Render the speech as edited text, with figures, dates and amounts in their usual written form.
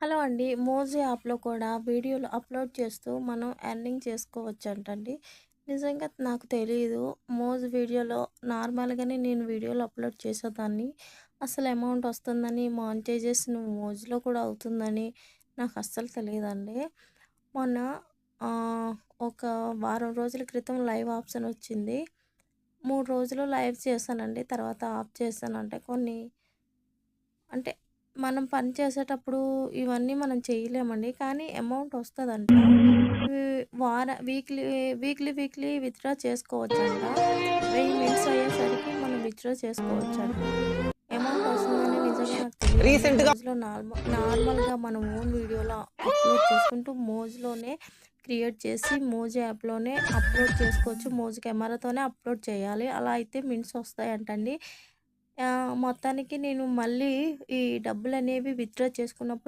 Hello అండి. మోజ్ యాప్‌లో కూడా వీడియోలు అప్‌లోడ్ చేస్తూ మనం ఎర్నింగ్ చేసుకోవచ్చంటండి. నిజంగా నాకు తెలీదు. మోజ్ వీడియోలో నార్మల్‌గానే నేను వీడియోలు అప్‌లోడ్ చేసేదాన్ని. అసలు అమౌంట్ వస్తుందని, మానిటైజేషన్ మోజ్‌లో కూడా అవుతుందని నాకు అస్సలు తెలీదండి. మొన్న ఆహ్, ఒక వారం రోజుల క్రితం లైవ్ ఆప్షన్ వచ్చింది. 3 రోజులు లైవ్ చేశానండి. తర్వాత ఆఫ్ చేశాను. అంటే మనం పని చేసేటప్పుడు ఇవన్నీ మనం చేయలేమండి. కానీ అమౌంట్ వస్తదంట. వీ వీక్లీ, వీక్లీ విత్‌డ్రా చేసుకోవచ్చంట. 1000 మినిట్స్ అయ్యేసరికి మనం విత్‌డ్రా చేసుకోవచ్చంట. అమౌంట్ వస్తుందని నిజంగా నాకు తెలీదండి. రీసెంట్‌గా మోజ్‌లో నార్మల్‌గా మనం ఓన్ వీడియోలో అప్‌లోడ్ చేసుకుంటూ మోజ్‌లోనే క్రియేట్ చేసి మోజ్ యాప్‌లోనే అప్‌లోడ్ చేసుకోవచ్చు. మోజ్ కెమెరాతోనే అప్‌లోడ్ చేయాలి. అలా అయితే మినిట్స్ వస్తాయంటండి. మొత్తానికి నేను మళ్ళీ ఈ డబ్బులనేవి విత్‌డ్రా చేసుకున్నప్పుడు